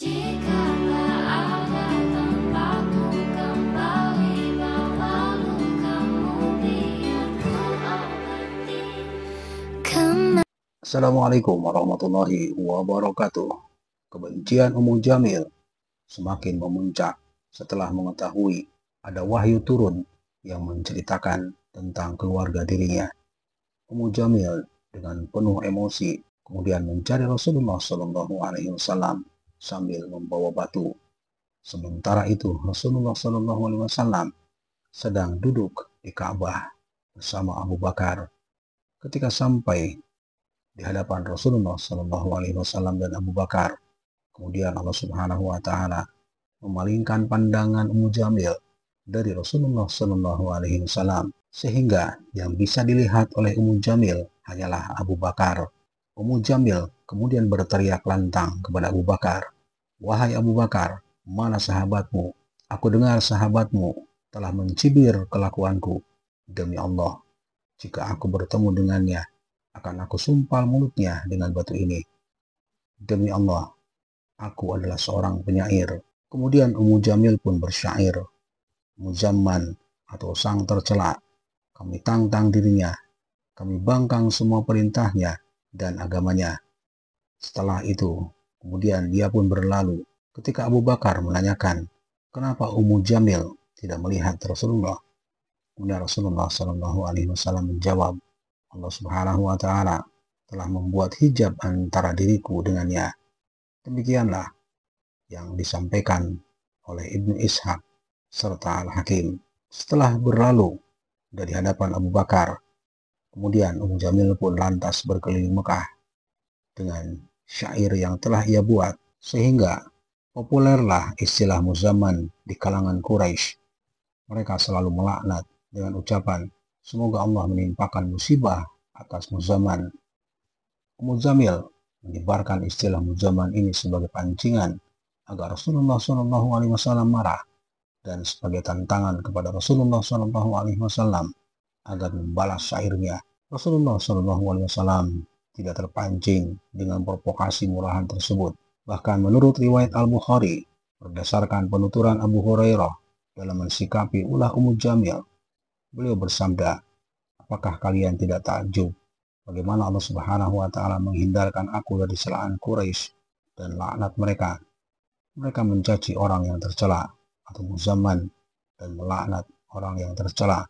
Jikalau ada tempatku kembali, bawa lukamu biar ku obati. Assalamualaikum warahmatullahi wabarakatuh. Kebencian Ummu Jamil semakin memuncak setelah mengetahui ada wahyu turun yang menceritakan tentang keluarga dirinya. Ummu Jamil dengan penuh emosi kemudian mencari Rasulullah Shallallahu Alaihi Wasallam sambil membawa batu. Sementara itu Rasulullah Shallallahu Alaihi Wasallam sedang duduk di Ka'bah bersama Abu Bakar. Ketika sampai di hadapan Rasulullah Shallallahu Alaihi Wasallam dan Abu Bakar, kemudian Allah Subhanahu Wa Taala memalingkan pandangan Ummu Jamil dari Rasulullah Shallallahu Alaihi Wasallam sehingga yang bisa dilihat oleh Ummu Jamil hanyalah Abu Bakar. Ummu Jamil kemudian berteriak lantang kepada Abu Bakar, "Wahai Abu Bakar, mana sahabatmu? Aku dengar sahabatmu telah mencibir kelakuanku. Demi Allah, jika aku bertemu dengannya, akan aku sumpal mulutnya dengan batu ini. Demi Allah, aku adalah seorang penyair." Kemudian Ummu Jamil pun bersyair, "Muzamman atau sang tercela, kami tantang dirinya, kami bangkang semua perintahnya dan agamanya." Setelah itu, kemudian dia pun berlalu. Ketika Abu Bakar menanyakan, kenapa Ummu Jamil tidak melihat Rasulullah? Kemudian Rasulullah Shallallahu Alaihi Wasallam menjawab, Allah Subhanahu Wa Taala telah membuat hijab antara diriku dengannya. Demikianlah yang disampaikan oleh Ibnu Ishaq serta Al-Hakim. Setelah berlalu dari hadapan Abu Bakar, kemudian Ummu Jamil pun lantas berkeliling Mekah dengan syair yang telah ia buat, sehingga populerlah istilah Muzamman di kalangan Quraisy. Mereka selalu melaknat dengan ucapan, semoga Allah menimpakan musibah atas Muzamman. Ummu Jamil menyebarkan istilah Muzamman ini sebagai pancingan agar Rasulullah Shallallahu Alaihi Wasallam marah dan sebagai tantangan kepada Rasulullah Shallallahu Alaihi Wasallam agar membalas syairnya. Rasulullah Shallallahu Alaihi Wasallam tidak terpancing dengan provokasi murahan tersebut. Bahkan menurut riwayat Al-Bukhari, berdasarkan penuturan Abu Hurairah dalam mensikapi ulah Ummu Jamil, beliau bersabda, apakah kalian tidak takjub bagaimana Allah Subhanahu Wa Taala menghindarkan aku dari celaan Quraisy dan laknat mereka? Mereka mencaci orang yang tercela atau Muzamman dan melaknat orang yang tercela,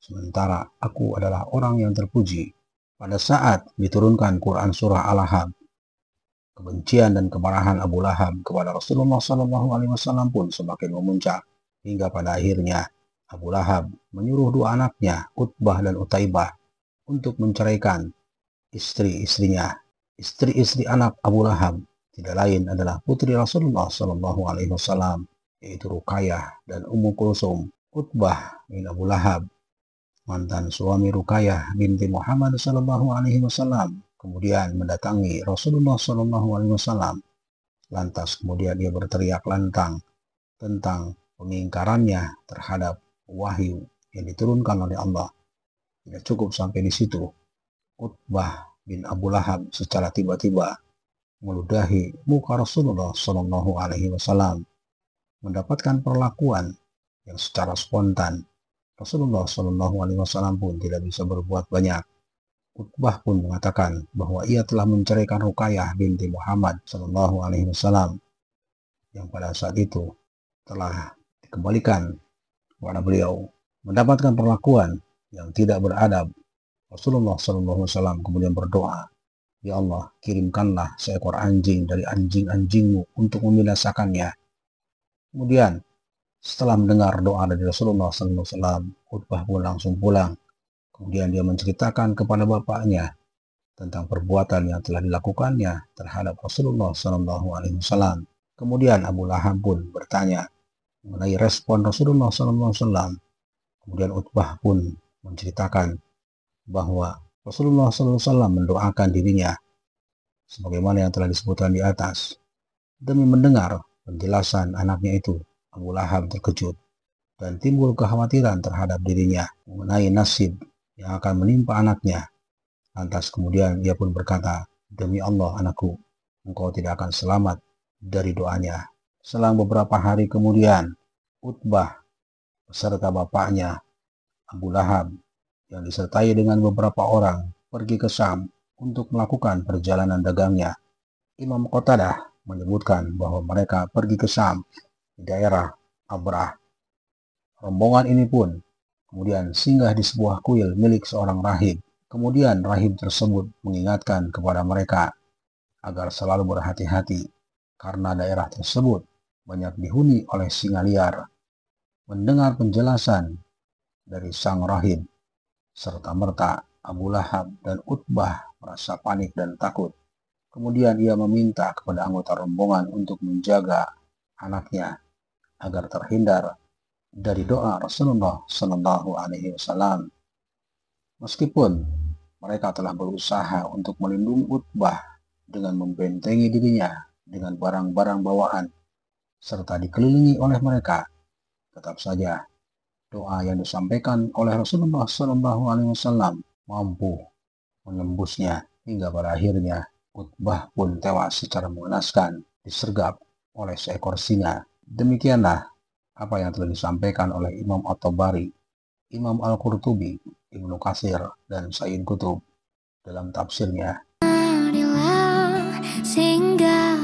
sementara aku adalah orang yang terpuji. Pada saat diturunkan Quran surah Al-Lahab, kebencian dan kemarahan Abu Lahab kepada Rasulullah Shallallahu Alaihi Wasallam pun semakin memuncak hingga pada akhirnya Abu Lahab menyuruh dua anaknya, Utbah dan Utaibah, untuk menceraikan istri-istrinya. Istri-istri anak Abu Lahab tidak lain adalah putri Rasulullah Shallallahu Alaihi Wasallam, yaitu Ruqayyah dan Ummu Kulsum. Utbah bin Abu Lahab, mantan suami Ruqayyah binti Muhammad Shallallahu Alaihi Wasallam, kemudian mendatangi Rasulullah Shallallahu Alaihi Wasallam. Lantas kemudian dia berteriak lantang tentang pengingkarannya terhadap wahyu yang diturunkan oleh Allah. Tidak cukup sampai di situ, Utbah bin Abu Lahab secara tiba-tiba meludahi muka Rasulullah Shallallahu Alaihi Wasallam, mendapatkan perlakuan yang secara spontan. Rasulullah Shallallahu Alaihi Wasallam pun tidak bisa berbuat banyak. Utbah pun mengatakan bahwa ia telah menceraikan Ruqayyah binti Muhammad Shallallahu Alaihi Wasallam, yang pada saat itu telah dikembalikan kepada beliau. Mendapatkan perlakuan yang tidak beradab, Rasulullah Shallallahu Alaihi Wasallam kemudian berdoa, ya Allah, kirimkanlah seekor anjing dari anjing-anjingmu untuk membinasakannya. Kemudian setelah mendengar doa dari Rasulullah Shallallahu Alaihi Wasallam, Utbah pun langsung pulang. Kemudian dia menceritakan kepada bapaknya tentang perbuatan yang telah dilakukannya terhadap Rasulullah Shallallahu Alaihi Wasallam. Kemudian Abu Lahab pun bertanya mengenai respon Rasulullah Shallallahu Alaihi Wasallam. Kemudian Utbah pun menceritakan bahwa Rasulullah Shallallahu Alaihi Wasallam mendoakan dirinya sebagaimana yang telah disebutkan di atas. Demi mendengar penjelasan anaknya itu, Abu Lahab terkejut dan timbul kekhawatiran terhadap dirinya mengenai nasib yang akan menimpa anaknya. Lantas kemudian ia pun berkata, demi Allah anakku, engkau tidak akan selamat dari doanya. Selang beberapa hari kemudian, Utbah beserta bapaknya Abu Lahab yang disertai dengan beberapa orang pergi ke Syam untuk melakukan perjalanan dagangnya. Imam Qatadah menyebutkan bahwa mereka pergi ke Syam di daerah Abrah. Rombongan ini pun kemudian singgah di sebuah kuil milik seorang rahib. Kemudian rahib tersebut mengingatkan kepada mereka agar selalu berhati-hati karena daerah tersebut banyak dihuni oleh singa liar. Mendengar penjelasan dari sang rahib, serta-merta Abu Lahab dan Utbah merasa panik dan takut. Kemudian ia meminta kepada anggota rombongan untuk menjaga anaknya agar terhindar dari doa Rasulullah Shallallahu Alaihi Wasallam. Meskipun mereka telah berusaha untuk melindungi Utbah dengan membentengi dirinya dengan barang-barang bawaan serta dikelilingi oleh mereka, tetap saja doa yang disampaikan oleh Rasulullah Shallallahu Alaihi Wasallam mampu menembusnya hingga pada akhirnya Utbah pun tewas secara mengenaskan disergap oleh seekor singa. Demikianlah apa yang telah disampaikan oleh Imam At-Tabari, Imam Al-Qurtubi, Ibnu Katsir, dan Sayyid Qutb dalam tafsirnya. Marilah singgah